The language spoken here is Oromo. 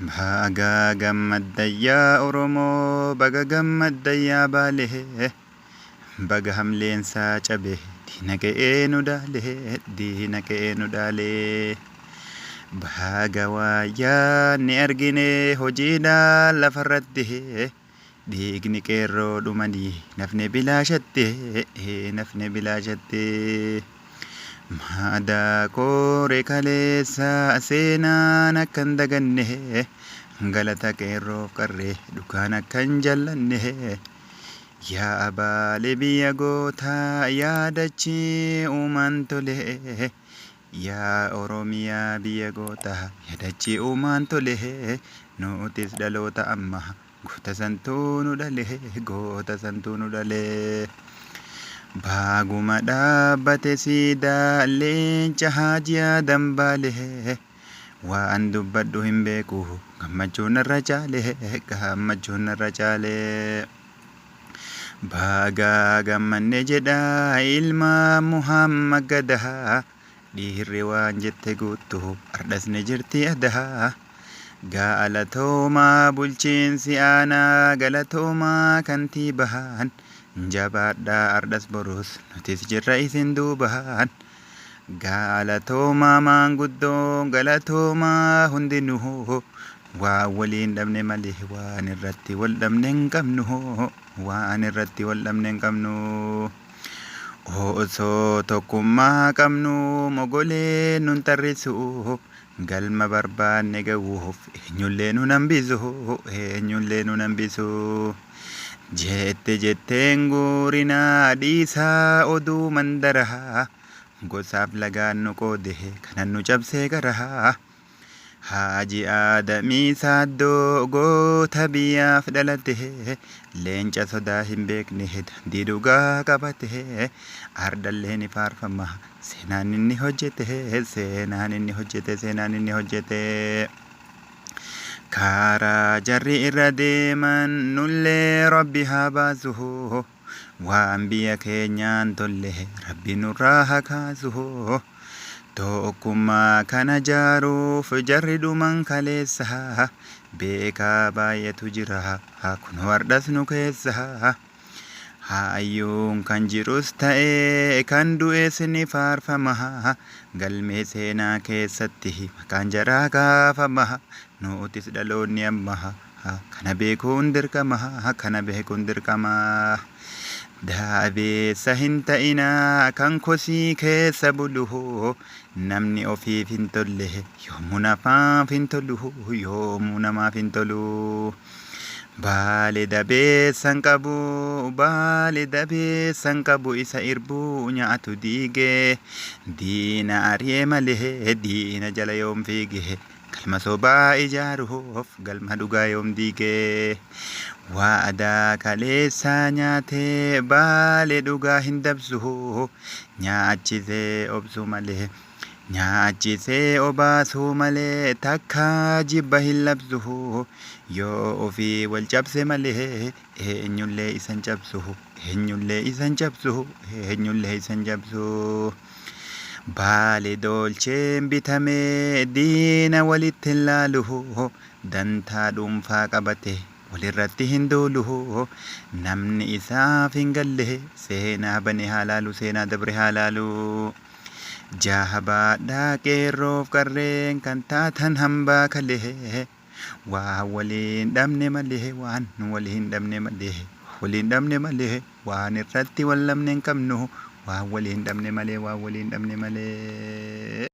Baga gammadayyaa Oromoo baga gammadayyaa Baalee baga hamleensaa cabe diina ka'ee nu daalee diina ka'ee nu daalee baga waayyaa ni argine hojiidhaan lafarratti dhiigni qeerroo dhumanii nafne bilaashatte nafne bilaashatte maadaa koore kaleessa seenaan akkan daganne galata qeerroof qarree dhugaan akkan jallanne yaa Baalee biyya gootaa yaadachii uumaan tole yaa Oromiyaa biyya gootaa yaadachii uumaan tole nutis dhaloota amma goota santuu nu dhale goota santuu nu dhale baaguma dhaabbate siidaa leenca Haajiyaa Dambaalee waan dubbadhu hin beeku gammachuun irra caale gammachuun irra caale bagaa gammanne jedha ilma Muhammad Gadaa dhiirri waan jette guuttu ardhasne jirti adaa galatoomaa bulchiinsi aanaa galatoomaa kantiibaan jabaadhaa ardhas borus nutis jirra isin duubaan galatoomaa maanguddoo galatoomaa hundinuu waa waliin dhabne malee waan irratti wal dhabne hin qabnu waan irratti wal dhabne hin qabnu osoo tokkummaa qabnu mogolee nun tarrisu galma barbaanne ga'uuf eenyullee nun hambisu eenyullee nun hambisu jetteen guurinaa dhiisaa oduu mandarahaa gosaaf lagaan nu qoode kanan nu cabsee garahaa Haaji Aadamii Saaddoo goota biyyaaf dhalate leenca sodaa hin beekne dandii dhugaa qabate ardallee ni faarfama seenaan inni hojjete seenaan inni hojjete seenaan inni hojjete karaa jarri irra deeman nullee Rabbi haa baasu waan biyya keenyaan tolle Rabbi nurraa haa kaasu tokkummaa kana jaaruuf jarri dhuman kaleessa beekaa baay'eetu jira kun wardhas nu keessa hayyuun kan jirus ta'ee kan du'es ni faarfama galmee seenaa keessatti maqaan jaraa kaafama nutis dhaloonni amma kana beekuun dirqama kana beekuun dirqama daabeessa hin ta'inaa kan kosii keessa bulu namni ofiif hin tolle yoomuu namaaf hin tolu yoomuu namaaf hin tolu Baalee dabeessan qabu Baalee dabeessan qabu isa irbuu nyaatu diigee diina ari'ee malee diina jala yoom fiigee galma sobaa ijaaruuf galma dhugaa yoom diigee waadaa kaleessaa nyaatee Baalee dhugaa hin dabsu nyaachisee obsu malee nyaachisee obaasuu malee takka jibba hin labsu yoo ofii wal cabse malee eenyullee isan cabsu eenyullee isan cabsu eenyullee isan cabsu Baalee dolcheen bitamee diina walitti hin laalu dantaa dhuunfaa qabate walirratti hin doolu namni isaaf hin galle seenaa bane haa laalu seenaa dabre haa laalu jabaadhaa qeerroof qarreen kan taatan hambaa kalee waa waliin dhabne malee waan waliin dhabne malee waliin dhabne malee waan irratti wal dhabne hin qabnu waa waliin dhabne malee waa waliin dhabne malee